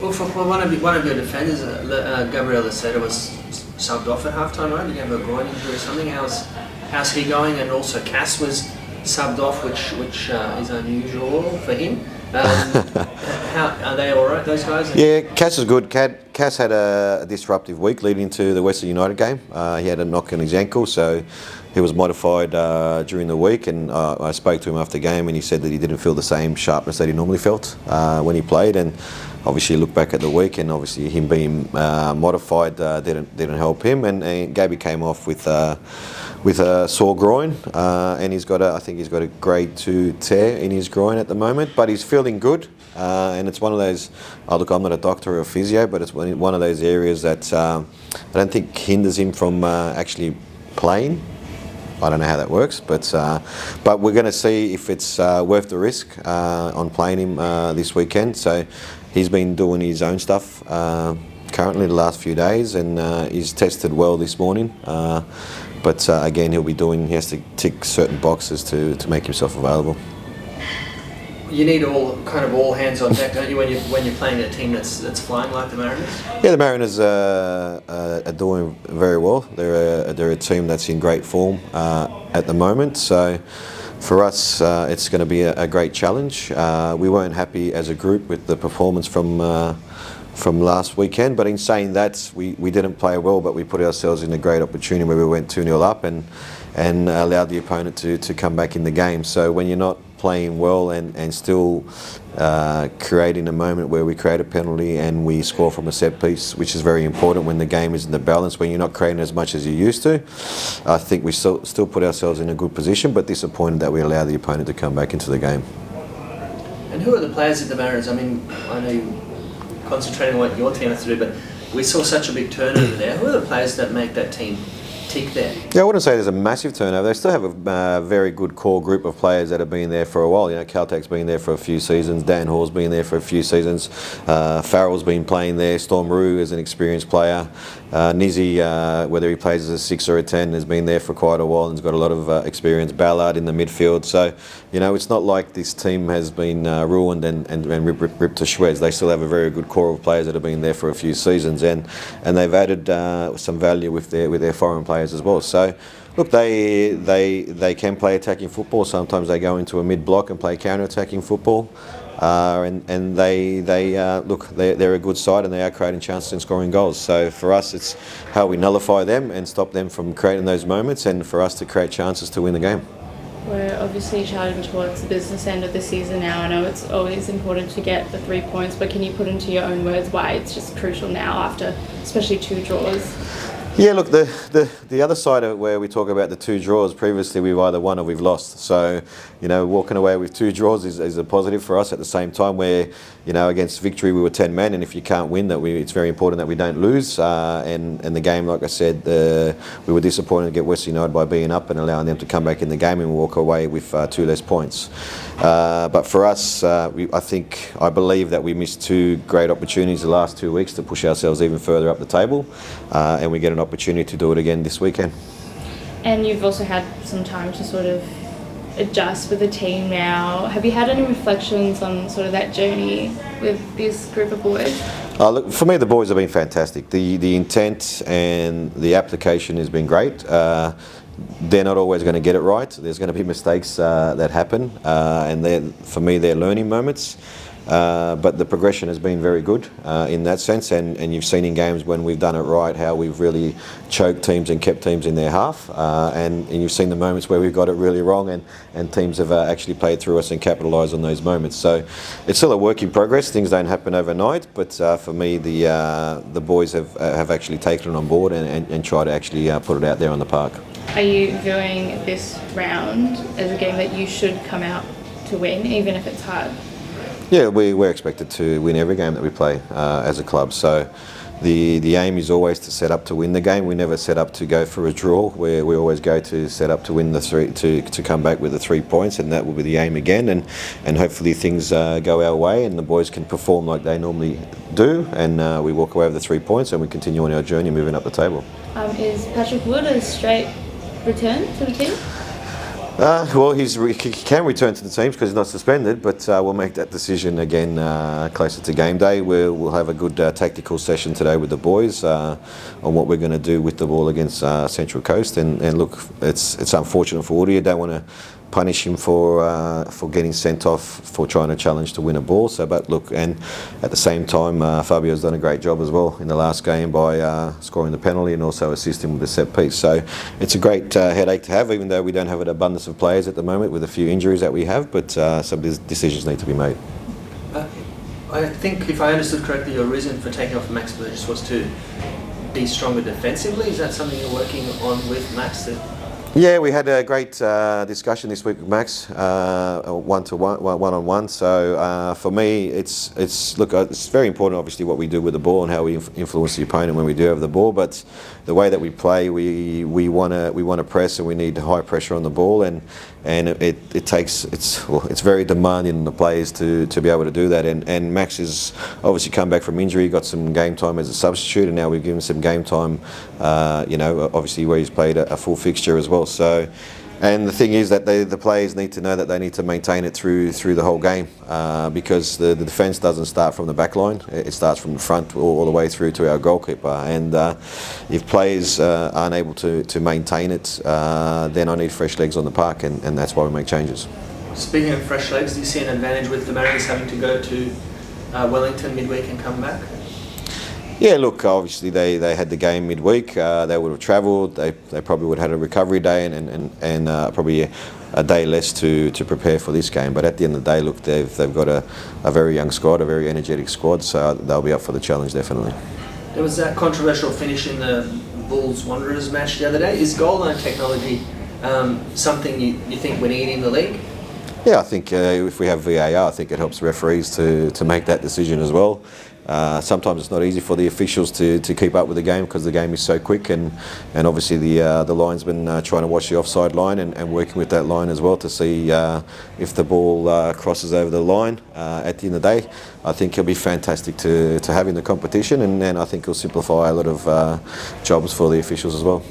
Well, for one of your defenders, Gabriel Laseta was subbed off at halftime, right? Did he have a groin injury or something? How's he going? And also Cass was subbed off, which is unusual for him. How are they all right, those guys? Yeah, Cass is good. Cass had a disruptive week leading to the Western United game. He had a knock on his ankle, so he was modified during the week, and I spoke to him after the game, and he said that he didn't feel the same sharpness that he normally felt when he played. And obviously look back at the week, and obviously him being modified didn't help him. And Gabby came off with a sore groin, and I think he's got a grade 2 tear in his groin at the moment, but he's feeling good. And it's one of those, look, I'm not a doctor or a physio, but it's one of those areas that I don't think hinders him from actually playing. I don't know how that works, but we're going to see if it's worth the risk on playing him this weekend. So he's been doing his own stuff currently the last few days, and he's tested well this morning. But again, he has to tick certain boxes to make himself available. You need all hands on deck, don't you, when you're playing a team that's flying like the Mariners? Yeah, the Mariners are doing very well. They're a team that's in great form at the moment. So for us, it's going to be a great challenge. We weren't happy as a group with the performance from last weekend, but in saying that, we didn't play well, but we put ourselves in a great opportunity where we went 2-0 up and allowed the opponent to come back in the game. So when you're not playing well and still creating a moment where we create a penalty and we score from a set piece, which is very important when the game is in the balance, when you're not creating as much as you used to, I think we still put ourselves in a good position, but disappointed that we allow the opponent to come back into the game. And who are the players at the Mariners? I mean, I know you're concentrating on what your team has to do, but we saw such a big turnover there. Who are the players that make that team tick there? Yeah, I wouldn't say there's a massive turnover. They still have a very good core group of players that have been there for a while. You know, Caltech's been there for a few seasons. Dan Hall's been there for a few seasons. Farrell's been playing there. Storm Rue is an experienced player. Nizzy, whether he plays as a 6 or a 10, has been there for quite a while and has got a lot of experience. Ballard in the midfield. So, you know, it's not like this team has been ruined and ripped to shreds. They still have a very good core of players that have been there for a few seasons, and they've added some value with their foreign players as well. So look, they can play attacking football. Sometimes they go into a mid block and play counter-attacking football, and they're a good side and they are creating chances and scoring goals. So for us, it's how we nullify them and stop them from creating those moments, and for us to create chances to win the game. We're obviously charging towards the business end of the season now. I know it's always important to get the 3 points, but can you put into your own words why it's just crucial now after especially 2 draws? Yeah, look, the other side of it where we talk about the 2 draws, previously we've either won or we've lost. So, you know, walking away with 2 draws is a positive for us. At the same time where, you know, against Victory we were 10 men, and if you can't win, it's very important that we don't lose. And the game, like I said, we were disappointed to get Western United by being up and allowing them to come back in the game and walk away with 2 less points. But for us, I believe that we missed 2 great opportunities the last 2 weeks to push ourselves even further up the table, and we get an opportunity to do it again this weekend. And you've also had some time to sort of adjust with the team now. Have you had any reflections on sort of that journey with this group of boys? Look, for me, the boys have been fantastic. The intent and the application has been great. They're not always going to get it right. There's going to be mistakes that happen, and for me, they're learning moments. But the progression has been very good in that sense, and you've seen in games when we've done it right how we've really choked teams and kept teams in their half, and you've seen the moments where we've got it really wrong and teams have actually played through us and capitalised on those moments. So it's still a work in progress. Things don't happen overnight, but for me the boys have actually taken it on board and tried to actually put it out there on the park. Are you viewing this round as a game that you should come out to win, even if it's hard? Yeah, we're expected to win every game that we play as a club. So the aim is always to set up to win the game. We never set up to go for a draw. We always go to set up to win the 3, to come back with the 3 points, and that will be the aim again. And hopefully things go our way and the boys can perform like they normally do, and we walk away with the 3 points and we continue on our journey moving up the table. Is Patrick Wood a straight return to the team? Well, he can return to the teams because he's not suspended, but we'll make that decision again closer to game day. We'll have a good tactical session today with the boys on what we're going to do with the ball against Central Coast. And look, it's unfortunate for Woody. I don't want to punish him for getting sent off for trying to challenge to win a ball. So, but look, and at the same time, Fabio's done a great job as well in the last game by scoring the penalty and also assisting with the set piece. So it's a great headache to have, even though we don't have an abundance of players at the moment with a few injuries that we have, but some decisions need to be made. I think, if I understood correctly, your reason for taking off Max Burgess was to be stronger defensively. Is that something you're working on with Max? Yeah, we had a great discussion this week with Max, one-on-one. So for me, it's very important, obviously, what we do with the ball and how we influence the opponent when we do have the ball. But the way that we play, we want to press, and we need high pressure on the ball, and it's very demanding on the players to be able to do that. And Max has obviously come back from injury, got some game time as a substitute, and now we've given him some game time. Obviously where he's played a full fixture as well. So, and the thing is that the players need to know that they need to maintain it through the whole game, because the defence doesn't start from the back line. It starts from the front all the way through to our goalkeeper. And if players aren't able to maintain it, then I need fresh legs on the park, and that's why we make changes. Speaking of fresh legs, do you see an advantage with the Mariners having to go to Wellington midweek and come back? Yeah, look, obviously they had the game midweek. They would have travelled. They probably would have had a recovery day and probably a day less to prepare for this game. But at the end of the day, look, they've got a very young squad, a very energetic squad, so they'll be up for the challenge definitely. There was that controversial finish in the Bulls-Wanderers match the other day. Is goal line technology something you think we need in the league? Yeah, I think if we have VAR, I think it helps referees to make that decision as well. Sometimes it's not easy for the officials to keep up with the game because the game is so quick, and obviously the linesman trying to watch the offside line and working with that line as well to see if the ball crosses over the line. At the end of the day, I think it'll be fantastic to have in the competition, and I think it'll simplify a lot of jobs for the officials as well.